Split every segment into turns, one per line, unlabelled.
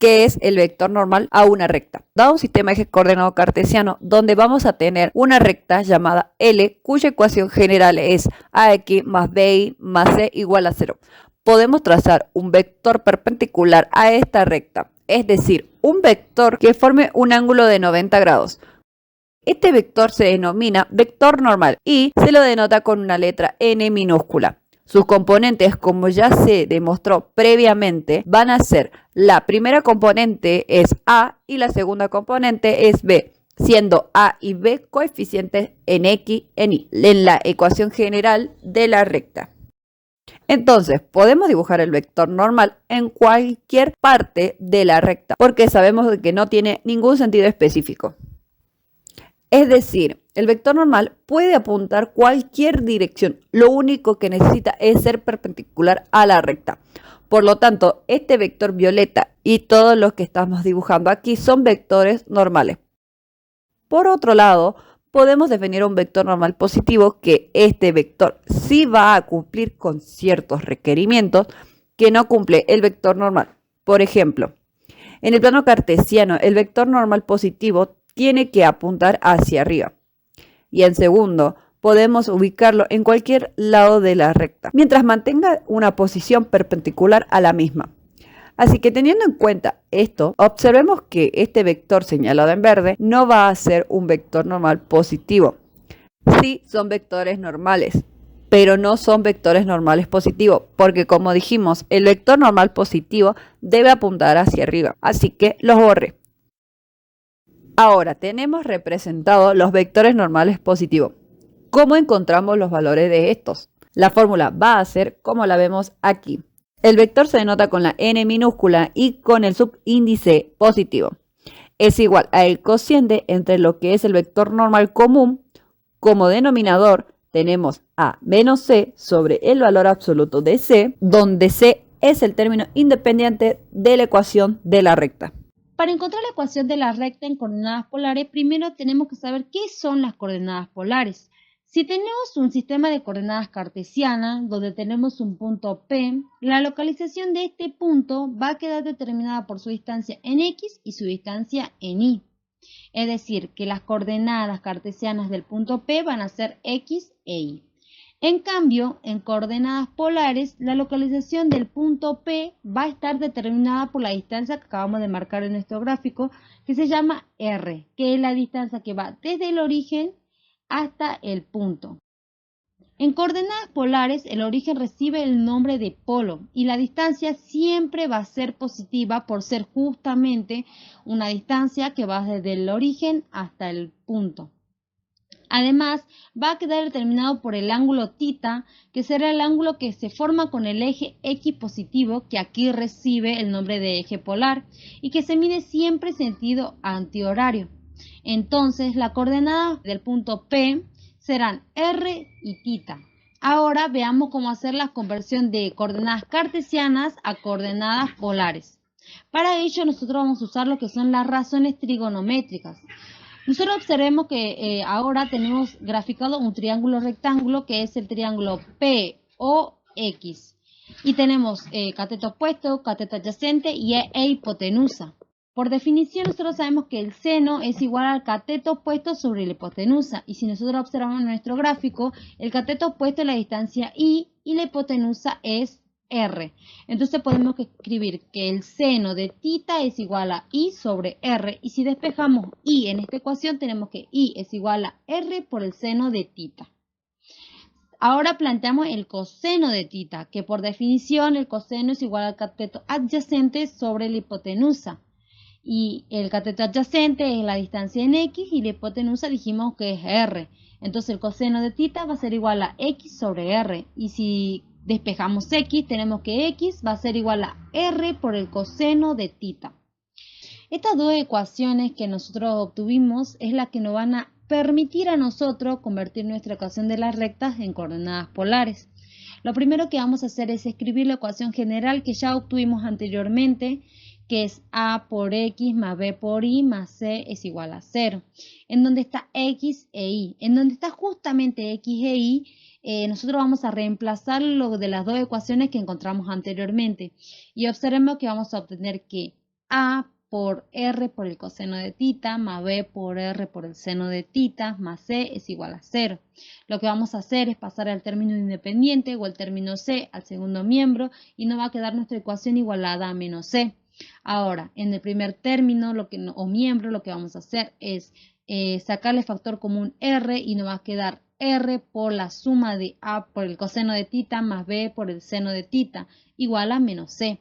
que es el vector normal a una recta. Dado un sistema eje coordenado cartesiano donde vamos a tener una recta llamada L, cuya ecuación general es AX más BY más C igual a 0. Podemos trazar un vector perpendicular a esta recta, es decir, un vector que forme un ángulo de 90 grados. Este vector se denomina vector normal y se lo denota con una letra N minúscula. Sus componentes, como ya se demostró previamente, van a ser: la primera componente es A y la segunda componente es B, siendo A y B coeficientes en X en Y, en la ecuación general de la recta. Entonces, podemos dibujar el vector normal en cualquier parte de la recta, porque sabemos que no tiene ningún sentido específico. Es decir, el vector normal puede apuntar cualquier dirección, lo único que necesita es ser perpendicular a la recta. Por lo tanto, este vector violeta y todos los que estamos dibujando aquí son vectores normales. Por otro lado, podemos definir un vector normal positivo, que este vector sí va a cumplir con ciertos requerimientos que no cumple el vector normal. Por ejemplo, en el plano cartesiano, el vector normal positivo tiene que apuntar hacia arriba. Y en segundo, podemos ubicarlo en cualquier lado de la recta, mientras mantenga una posición perpendicular a la misma. Así que, teniendo en cuenta esto, observemos que este vector señalado en verde no va a ser un vector normal positivo. Sí son vectores normales, pero no son vectores normales positivos, porque como dijimos, el vector normal positivo debe apuntar hacia arriba, así que los borré. Ahora tenemos representados los vectores normales positivos. ¿Cómo encontramos los valores de estos? La fórmula va a ser como la vemos aquí. El vector se denota con la n minúscula y con el subíndice positivo. Es igual al cociente entre lo que es el vector normal común. Como denominador tenemos a menos c sobre el valor absoluto de c, donde c es el término independiente de la ecuación de la recta.
Para encontrar la ecuación de la recta en coordenadas polares, primero tenemos que saber qué son las coordenadas polares. Si tenemos un sistema de coordenadas cartesianas, donde tenemos un punto P, la localización de este punto va a quedar determinada por su distancia en X y su distancia en Y. Es decir, que las coordenadas cartesianas del punto P van a ser X e Y. En cambio, en coordenadas polares, la localización del punto P va a estar determinada por la distancia que acabamos de marcar en nuestro gráfico, que se llama R, que es la distancia que va desde el origen hasta el punto. En coordenadas polares, el origen recibe el nombre de polo y la distancia siempre va a ser positiva por ser justamente una distancia que va desde el origen hasta el punto. Además, va a quedar determinado por el ángulo θ, que será el ángulo que se forma con el eje X positivo, que aquí recibe el nombre de eje polar, y que se mide siempre en sentido antihorario. Entonces, la coordenada del punto P serán R y θ. Ahora veamos cómo hacer la conversión de coordenadas cartesianas a coordenadas polares. Para ello, nosotros vamos a usar lo que son las razones trigonométricas. Nosotros observemos que ahora tenemos graficado un triángulo rectángulo, que es el triángulo POX. Y tenemos cateto opuesto, cateto adyacente y hipotenusa. Por definición, nosotros sabemos que el seno es igual al cateto opuesto sobre la hipotenusa. Y si nosotros observamos en nuestro gráfico, el cateto opuesto es la distancia y la hipotenusa es R. Entonces podemos escribir que el seno de θ es igual a I sobre R. Y si despejamos I en esta ecuación, tenemos que I es igual a R por el seno de θ. Ahora planteamos el coseno de θ, que por definición el coseno es igual al cateto adyacente sobre la hipotenusa. Y el cateto adyacente es la distancia en X y la hipotenusa dijimos que es R. Entonces el coseno de θ va a ser igual a X sobre R. Y si despejamos X, tenemos que X va a ser igual a R por el coseno de θ. Estas dos ecuaciones que nosotros obtuvimos es la que nos van a permitir a nosotros convertir nuestra ecuación de las rectas en coordenadas polares. Lo primero que vamos a hacer es escribir la ecuación general que ya obtuvimos anteriormente, que es A por X más B por Y más C es igual a 0, en donde está X e Y. En donde está justamente X e Y, nosotros vamos a reemplazar lo de las dos ecuaciones que encontramos anteriormente. Y observemos que vamos a obtener que A por R por el coseno de tita más B por R por el seno de tita más C es igual a 0. Lo que vamos a hacer es pasar al término independiente o el término C al segundo miembro y nos va a quedar nuestra ecuación igualada a menos C. Ahora, en el primer término o miembro lo que vamos a hacer es sacarle factor común R y nos va a quedar R por la suma de A por el coseno de tita más B por el seno de tita igual a menos C.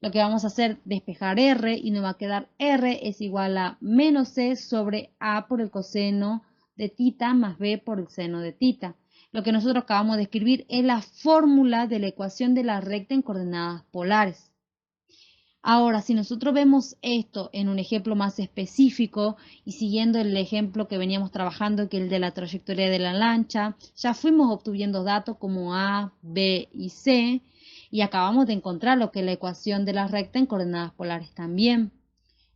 Lo que vamos a hacer es despejar R y nos va a quedar R es igual a menos C sobre A por el coseno de tita más B por el seno de tita. Lo que nosotros acabamos de escribir es la fórmula de la ecuación de la recta en coordenadas polares. Ahora, si nosotros vemos esto en un ejemplo más específico y siguiendo el ejemplo que veníamos trabajando, que es el de la trayectoria de la lancha, ya fuimos obteniendo datos como A, B y C y acabamos de encontrar lo que es la ecuación de la recta en coordenadas polares también.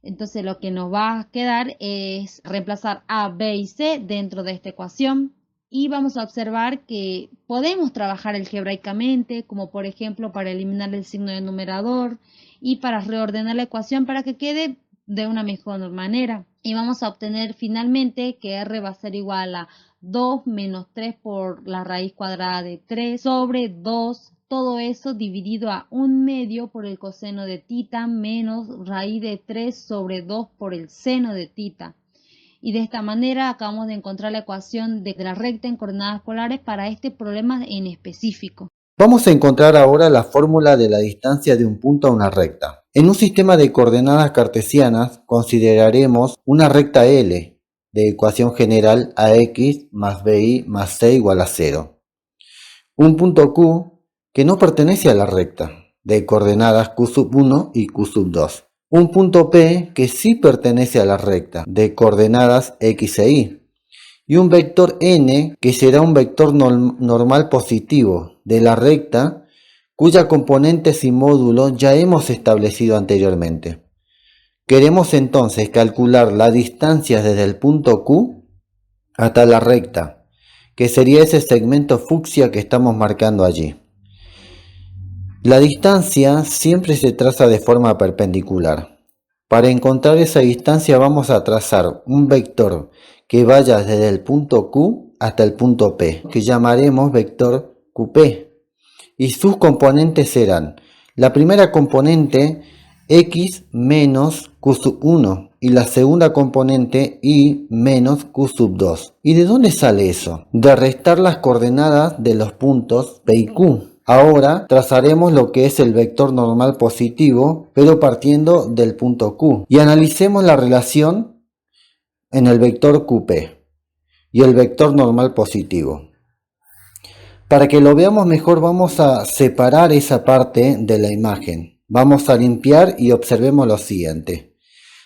Entonces lo que nos va a quedar es reemplazar A, B y C dentro de esta ecuación. Y vamos a observar que podemos trabajar algebraicamente, como por ejemplo para eliminar el signo del numerador y para reordenar la ecuación para que quede de una mejor manera. Y vamos a obtener finalmente que R va a ser igual a 2 menos 3 por la raíz cuadrada de 3 sobre 2, todo eso dividido a 1/2 por el coseno de tita menos raíz de 3 sobre 2 por el seno de tita. Y de esta manera acabamos de encontrar la ecuación de la recta en coordenadas polares para este problema en específico.
Vamos a encontrar ahora la fórmula de la distancia de un punto a una recta. En un sistema de coordenadas cartesianas consideraremos una recta L de ecuación general AX más BY más C igual a 0. Un punto Q que no pertenece a la recta de coordenadas Q1 y Q2. Un punto P que sí pertenece a la recta de coordenadas X e Y. Y un vector N que será un vector normal positivo de la recta cuya componentes y módulo ya hemos establecido anteriormente. Queremos entonces calcular la distancia desde el punto Q hasta la recta, que sería ese segmento fucsia que estamos marcando allí. La distancia siempre se traza de forma perpendicular. Para encontrar esa distancia vamos a trazar un vector que vaya desde el punto Q hasta el punto P, que llamaremos vector QP. Y sus componentes serán, la primera componente X menos Q1 y la segunda componente Y menos Q2. ¿Y de dónde sale eso? De restar las coordenadas de los puntos P y Q. Ahora trazaremos lo que es el vector normal positivo, pero partiendo del punto Q. Y analicemos la relación en el vector QP y el vector normal positivo. Para que lo veamos mejor vamos a separar esa parte de la imagen. Vamos a limpiar y observemos lo siguiente.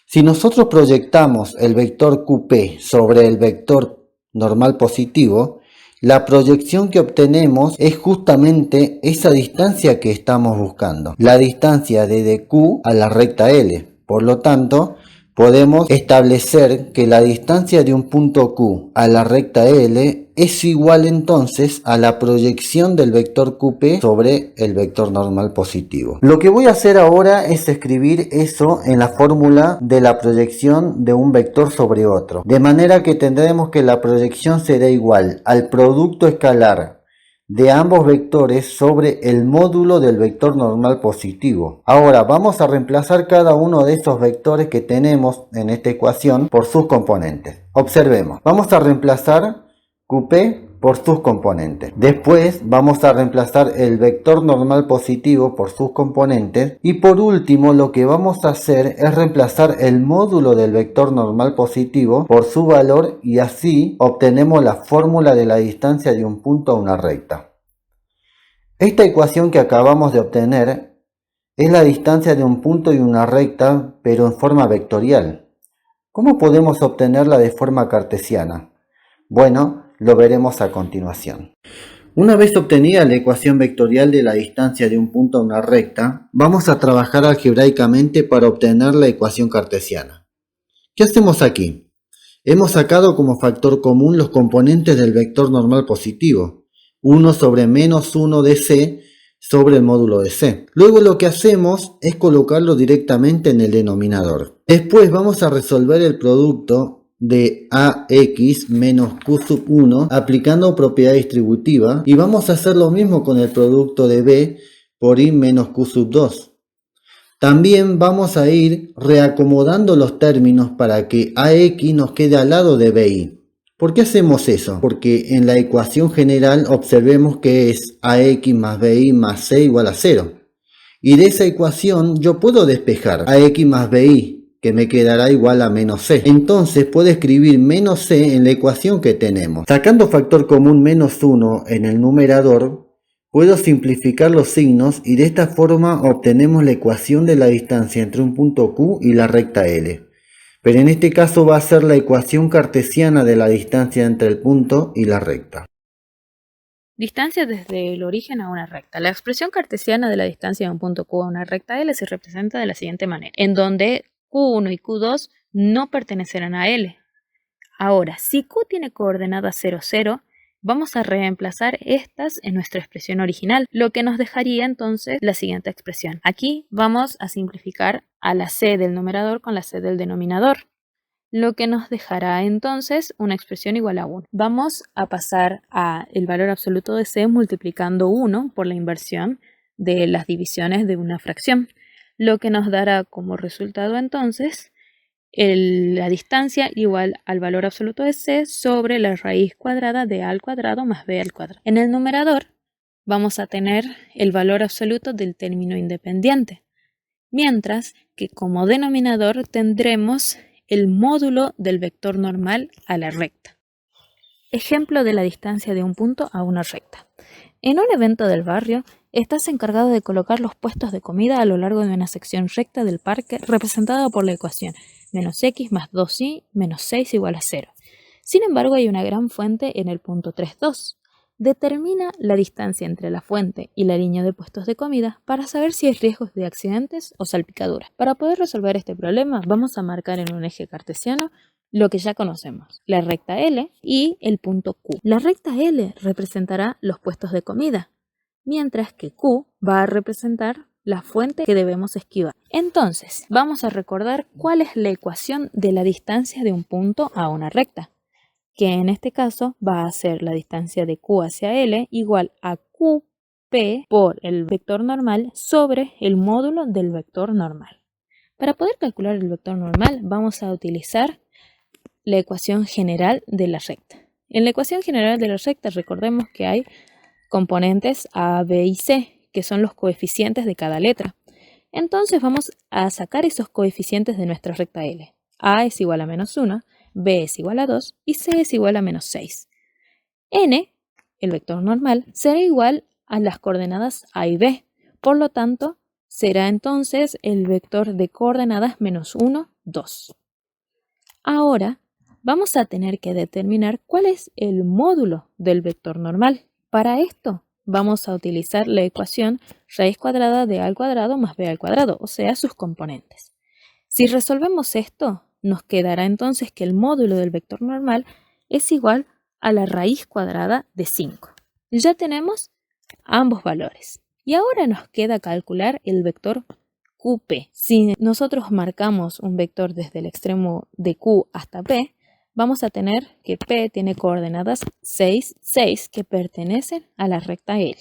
Si nosotros proyectamos el vector QP sobre el vector normal positivo, la proyección que obtenemos es justamente esa distancia que estamos buscando, la distancia desde Q a la recta L. Por lo tanto, podemos establecer que la distancia de un punto Q a la recta L es igual entonces a la proyección del vector QP sobre el vector normal positivo. Lo que voy a hacer ahora es escribir eso en la fórmula de la proyección de un vector sobre otro. De manera que tendremos que la proyección será igual al producto escalar de ambos vectores sobre el módulo del vector normal positivo. Ahora vamos a reemplazar cada uno de esos vectores que tenemos en esta ecuación por sus componentes. Observemos, vamos a reemplazar QP por sus componentes. Después vamos a reemplazar el vector normal positivo por sus componentes. Y por último lo que vamos a hacer es reemplazar el módulo del vector normal positivo por su valor y así obtenemos la fórmula de la distancia de un punto a una recta. Esta ecuación que acabamos de obtener es la distancia de un punto y una recta, pero en forma vectorial. ¿Cómo podemos obtenerla de forma cartesiana? Bueno, lo veremos a continuación. Una vez obtenida la ecuación vectorial de la distancia de un punto a una recta, vamos a trabajar algebraicamente para obtener la ecuación cartesiana. ¿Qué hacemos aquí? Hemos sacado como factor común los componentes del vector normal positivo. 1 sobre menos 1 de C sobre el módulo de C. Luego lo que hacemos es colocarlo directamente en el denominador. Después vamos a resolver el producto de AX menos Q sub 1 aplicando propiedad distributiva y vamos a hacer lo mismo con el producto de B por I menos Q sub 2. También vamos a ir reacomodando los términos para que AX nos quede al lado de BI. ¿Por qué hacemos eso? Porque en la ecuación general observemos que es AX más BI más C igual a 0. Y de esa ecuación yo puedo despejar AX más BI, que me quedará igual a menos C. Entonces puedo escribir menos C en la ecuación que tenemos. Sacando factor común menos 1 en el numerador, puedo simplificar los signos y de esta forma obtenemos la ecuación de la distancia entre un punto Q y la recta L. Pero en este caso va a ser la ecuación cartesiana de la distancia entre el punto y la recta.
Distancia desde el origen a una recta. La expresión cartesiana de la distancia de un punto Q a una recta L se representa de la siguiente manera, en donde Q1 y Q2 no pertenecerán a L. Ahora, si Q tiene coordenadas 0, 0, vamos a reemplazar estas en nuestra expresión original, lo que nos dejaría entonces la siguiente expresión. Aquí vamos a simplificar a la C del numerador con la C del denominador, lo que nos dejará entonces una expresión igual a 1. Vamos a pasar a el valor absoluto de C multiplicando 1 por la inversión de las divisiones de una fracción, lo que nos dará como resultado entonces la distancia igual al valor absoluto de C sobre la raíz cuadrada de A al cuadrado más B al cuadrado. En el numerador vamos a tener el valor absoluto del término independiente, mientras que como denominador tendremos el módulo del vector normal a la recta. Ejemplo de la distancia de un punto a una recta. En un evento del barrio, estás encargado de colocar los puestos de comida a lo largo de una sección recta del parque representada por la ecuación menos x más 2y menos 6 igual a 0. Sin embargo, hay una gran fuente en el punto 3, 2. Determina la distancia entre la fuente y la línea de puestos de comida para saber si hay riesgos de accidentes o salpicaduras. Para poder resolver este problema, vamos a marcar en un eje cartesiano lo que ya conocemos, la recta L y el punto Q. La recta L representará los puestos de comida, mientras que Q va a representar la fuente que debemos esquivar. Entonces, vamos a recordar cuál es la ecuación de la distancia de un punto a una recta, que en este caso va a ser la distancia de Q hacia L igual a QP por el vector normal sobre el módulo del vector normal. Para poder calcular el vector normal, vamos a utilizar la ecuación general de la recta. En la ecuación general de la recta, recordemos que hay componentes A, B y C, que son los coeficientes de cada letra. Entonces vamos a sacar esos coeficientes de nuestra recta L. A es igual a menos 1, B es igual a 2 y C es igual a menos 6. N, el vector normal, será igual a las coordenadas A y B. Por lo tanto, será entonces el vector de coordenadas menos 1, 2. Ahora vamos a tener que determinar cuál es el módulo del vector normal. Para esto vamos a utilizar la ecuación raíz cuadrada de A al cuadrado más B al cuadrado, o sea, sus componentes. Si resolvemos esto, nos quedará entonces que el módulo del vector normal es igual a la raíz cuadrada de 5. Ya tenemos ambos valores. Y ahora nos queda calcular el vector QP. Si nosotros marcamos un vector desde el extremo de Q hasta P, vamos a tener que P tiene coordenadas 6, 6 que pertenecen a la recta L.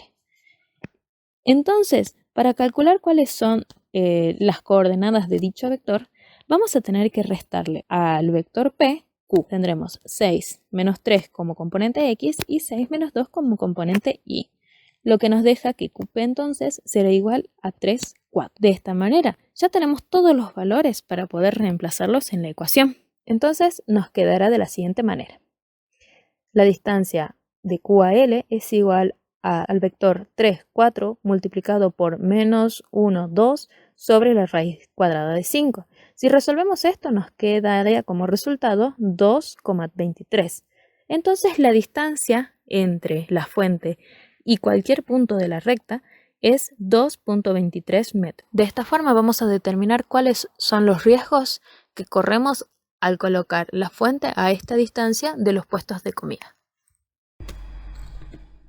Entonces, para calcular cuáles son las coordenadas de dicho vector, vamos a tener que restarle al vector P, Q. Tendremos 6 menos 3 como componente X y 6 menos 2 como componente Y, lo que nos deja que QP entonces será igual a 3, 4. De esta manera, ya tenemos todos los valores para poder reemplazarlos en la ecuación. Entonces nos quedará de la siguiente manera. La distancia de Q a L es igual al vector 3, 4 multiplicado por menos 1, 2 sobre la raíz cuadrada de 5. Si resolvemos esto nos quedaría como resultado 2,23. Entonces la distancia entre la fuente y cualquier punto de la recta es 2,23 metros. De esta forma vamos a determinar cuáles son los riesgos que corremos al colocar la fuente a esta distancia de los puestos de comida.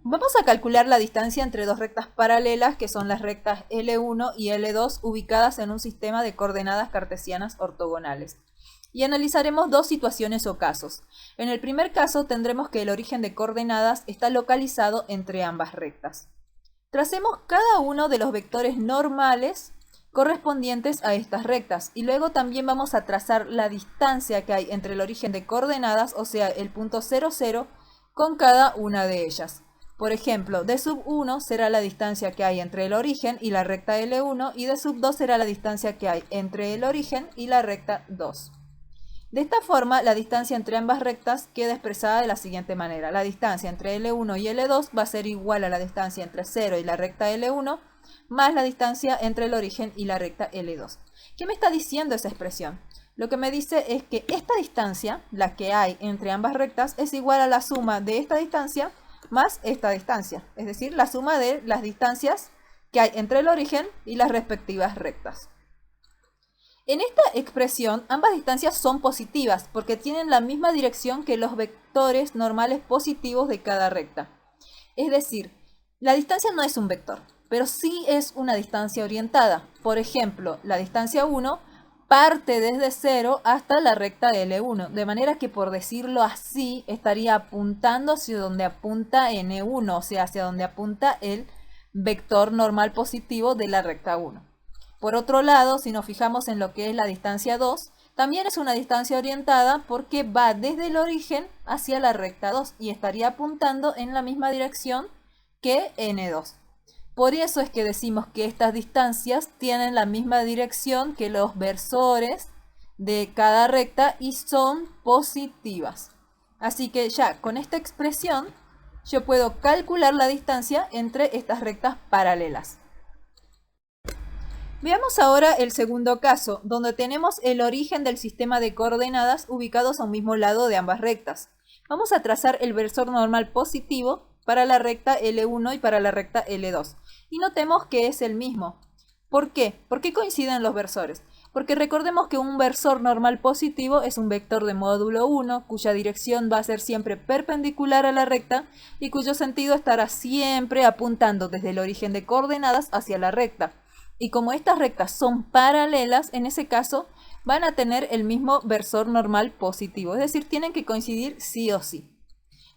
Vamos a calcular la distancia entre dos rectas paralelas, que son las rectas L1 y L2, ubicadas en un sistema de coordenadas cartesianas ortogonales. Y analizaremos dos situaciones o casos. En el primer caso tendremos que el origen de coordenadas está localizado entre ambas rectas. Tracemos cada uno de los vectores normales correspondientes a estas rectas y luego también vamos a trazar la distancia que hay entre el origen de coordenadas, o sea el punto 0, 0, con cada una de ellas. Por ejemplo, d sub 1 será la distancia que hay entre el origen y la recta L1 y d sub 2 será la distancia que hay entre el origen y la recta 2. De esta forma, la distancia entre ambas rectas queda expresada de la siguiente manera. La distancia entre L1 y L2 va a ser igual a la distancia entre 0 y la recta L1 más la distancia entre el origen y la recta L2. ¿Qué me está diciendo esa expresión? Lo que me dice es que esta distancia, la que hay entre ambas rectas, es igual a la suma de esta distancia más esta distancia. Es decir, la suma de las distancias que hay entre el origen y las respectivas rectas. En esta expresión, ambas distancias son positivas porque tienen la misma dirección que los vectores normales positivos de cada recta. Es decir, la distancia no es un vector, pero sí es una distancia orientada. Por ejemplo, la distancia 1 parte desde 0 hasta la recta L1, de manera que, por decirlo así, estaría apuntando hacia donde apunta N1, o sea, hacia donde apunta el vector normal positivo de la recta 1. Por otro lado, si nos fijamos en lo que es la distancia 2, también es una distancia orientada porque va desde el origen hacia la recta 2 y estaría apuntando en la misma dirección que N2. Por eso es que decimos que estas distancias tienen la misma dirección que los versores de cada recta y son positivas. Así que ya con esta expresión yo puedo calcular la distancia entre estas rectas paralelas. Veamos ahora el segundo caso, donde tenemos el origen del sistema de coordenadas ubicados a un mismo lado de ambas rectas. Vamos a trazar el versor normal positivo para la recta L1 y para la recta L2. Y notemos que es el mismo. ¿Por qué? ¿Por qué coinciden los versores? Porque recordemos que un versor normal positivo es un vector de módulo 1, cuya dirección va a ser siempre perpendicular a la recta y cuyo sentido estará siempre apuntando desde el origen de coordenadas hacia la recta. Y como estas rectas son paralelas, en ese caso van a tener el mismo versor normal positivo, es decir, tienen que coincidir sí o sí.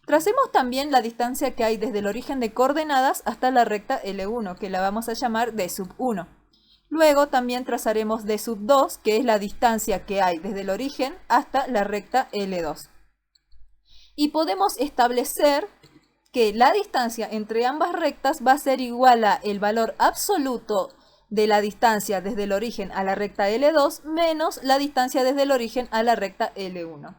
Tracemos también la distancia que hay desde el origen de coordenadas hasta la recta L1, que la vamos a llamar d sub 1. Luego también trazaremos d sub 2, que es la distancia que hay desde el origen hasta la recta L2. Y podemos establecer que la distancia entre ambas rectas va a ser igual a el valor absoluto de la distancia desde el origen a la recta L2 menos la distancia desde el origen a la recta L1.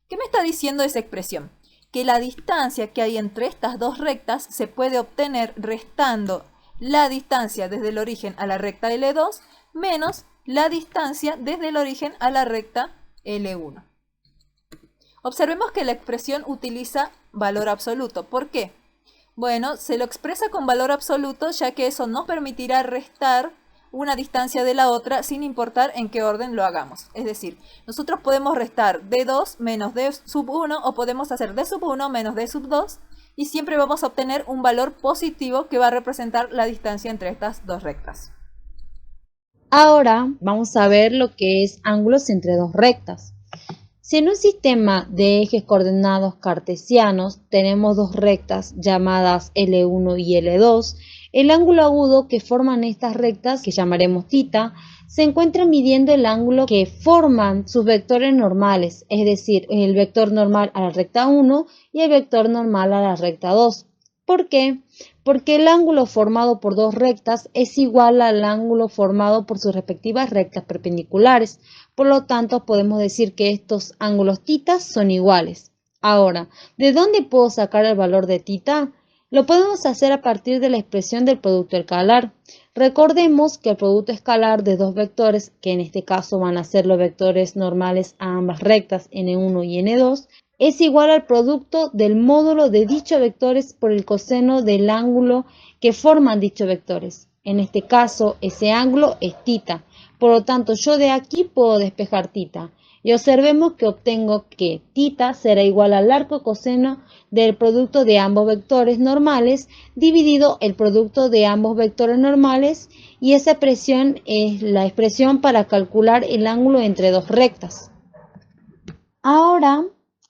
¿Qué me está diciendo esa expresión? Que la distancia que hay entre estas dos rectas se puede obtener restando la distancia desde el origen a la recta L2 menos la distancia desde el origen a la recta L1. Observemos que la expresión utiliza valor absoluto. ¿Por qué? Bueno, se lo expresa con valor absoluto ya que eso nos permitirá restar una distancia de la otra sin importar en qué orden lo hagamos. Es decir, nosotros podemos restar d2 menos d sub 1 o podemos hacer d sub 1 menos d sub 2 y siempre vamos a obtener un valor positivo que va a representar la distancia entre estas dos rectas.
Ahora vamos a ver lo que es ángulos entre dos rectas. Si en un sistema de ejes coordenados cartesianos tenemos dos rectas llamadas L1 y L2, el ángulo agudo que forman estas rectas, que llamaremos θ, se encuentra midiendo el ángulo que forman sus vectores normales, es decir, el vector normal a la recta 1 y el vector normal a la recta 2. ¿Por qué? Porque el ángulo formado por dos rectas es igual al ángulo formado por sus respectivas rectas perpendiculares. Por lo tanto, podemos decir que estos ángulos θ son iguales. Ahora, ¿de dónde puedo sacar el valor de θ? Lo podemos hacer a partir de la expresión del producto escalar. Recordemos que el producto escalar de dos vectores, que en este caso van a ser los vectores normales a ambas rectas n1 y n2, es igual al producto del módulo de dichos vectores por el coseno del ángulo que forman dichos vectores. En este caso, ese ángulo es θ. Por lo tanto, yo de aquí puedo despejar θ. Y observemos que obtengo que θ será igual al arco coseno del producto de ambos vectores normales dividido el producto de ambos vectores normales, y esa expresión es la expresión para calcular el ángulo entre dos rectas. Ahora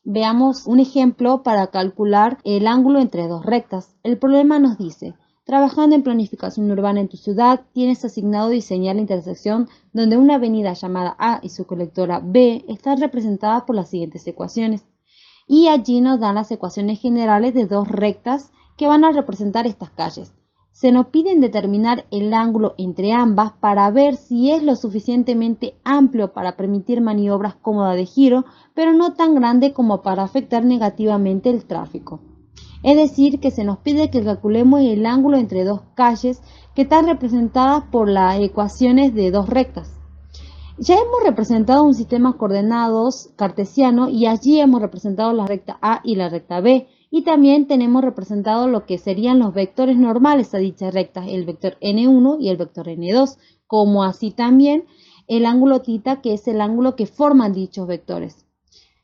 veamos un ejemplo para calcular el ángulo entre dos rectas. El problema nos dice: trabajando en planificación urbana en tu ciudad, tienes asignado diseñar la intersección donde una avenida llamada A y su colectora B están representadas por las siguientes ecuaciones. Y allí nos dan las ecuaciones generales de dos rectas que van a representar estas calles. Se nos piden determinar el ángulo entre ambas para ver si es lo suficientemente amplio para permitir maniobras cómodas de giro, pero no tan grande como para afectar negativamente el tráfico. Es decir, que se nos pide que calculemos el ángulo entre dos calles que están representadas por las ecuaciones de dos rectas. Ya hemos representado un sistema coordenados cartesiano y allí hemos representado la recta A y la recta B, y también tenemos representado lo que serían los vectores normales a dichas rectas, el vector n1 y el vector n2, como así también el ángulo θ, que es el ángulo que forman dichos vectores.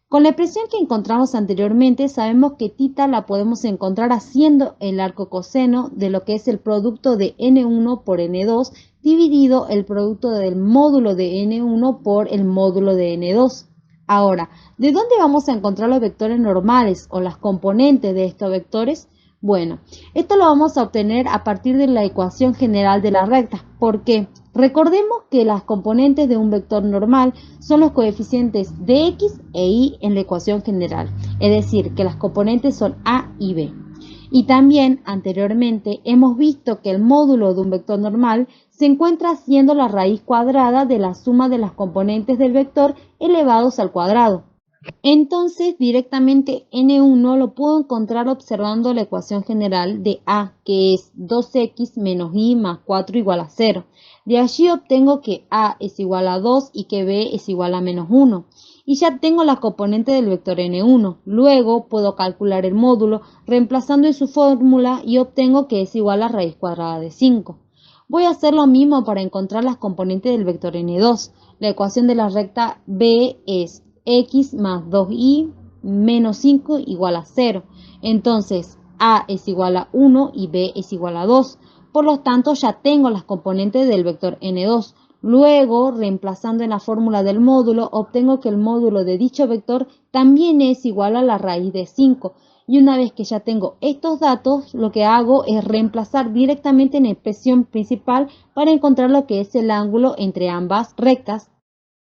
Con la expresión que encontramos anteriormente, sabemos que θ la podemos encontrar haciendo el arco coseno de lo que es el producto de n1 por n2 dividido el producto del módulo de n1 por el módulo de n2. Ahora, ¿de dónde vamos a encontrar los vectores normales o las componentes de estos vectores? Bueno, esto lo vamos a obtener a partir de la ecuación general de la recta. ¿Por qué? Recordemos que las componentes de un vector normal son los coeficientes de x e y en la ecuación general, es decir, que las componentes son a y b. Y también anteriormente hemos visto que el módulo de un vector normal se encuentra siendo la raíz cuadrada de la suma de las componentes del vector elevados al cuadrado. Entonces directamente n1 lo puedo encontrar observando la ecuación general de a, que es 2x menos y más 4 igual a 0. De allí obtengo que a es igual a 2 y que b es igual a menos 1. Y ya tengo la componente del vector n1. Luego puedo calcular el módulo reemplazando en su fórmula y obtengo que es igual a raíz cuadrada de 5. Voy a hacer lo mismo para encontrar las componentes del vector n2. La ecuación de la recta b es x más 2y menos 5 igual a 0. Entonces a es igual a 1 y b es igual a 2. Por lo tanto ya tengo las componentes del vector n2. Luego, reemplazando en la fórmula del módulo, obtengo que el módulo de dicho vector también es igual a la raíz de 5. Y una vez que ya tengo estos datos, lo que hago es reemplazar directamente en la expresión principal para encontrar lo que es el ángulo entre ambas rectas.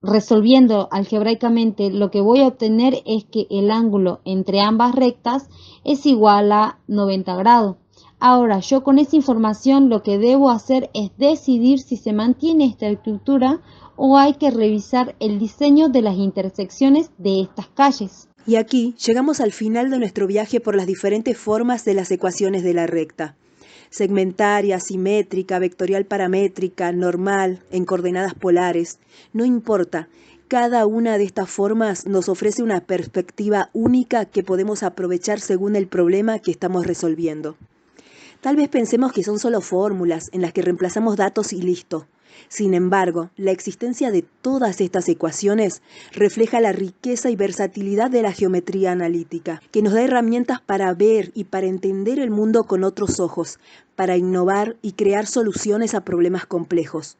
Resolviendo algebraicamente, lo que voy a obtener es que el ángulo entre ambas rectas es igual a 90 grados. Ahora, yo con esa información lo que debo hacer es decidir si se mantiene esta estructura o hay que revisar el diseño de las intersecciones de estas calles.
Y aquí llegamos al final de nuestro viaje por las diferentes formas de las ecuaciones de la recta. Segmentaria, simétrica, vectorial paramétrica, normal, en coordenadas polares. No importa, cada una de estas formas nos ofrece una perspectiva única que podemos aprovechar según el problema que estamos resolviendo. Tal vez pensemos que son solo fórmulas en las que reemplazamos datos y listo. Sin embargo, la existencia de todas estas ecuaciones refleja la riqueza y versatilidad de la geometría analítica, que nos da herramientas para ver y para entender el mundo con otros ojos, para innovar y crear soluciones a problemas complejos.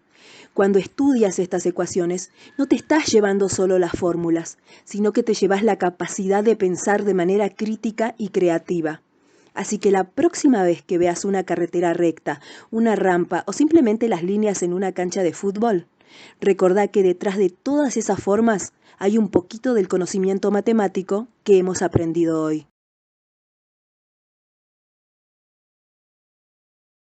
Cuando estudias estas ecuaciones, no te estás llevando solo las fórmulas, sino que te llevas la capacidad de pensar de manera crítica y creativa. Así que la próxima vez que veas una carretera recta, una rampa o simplemente las líneas en una cancha de fútbol, recordá que detrás de todas esas formas hay un poquito del conocimiento matemático que hemos aprendido hoy.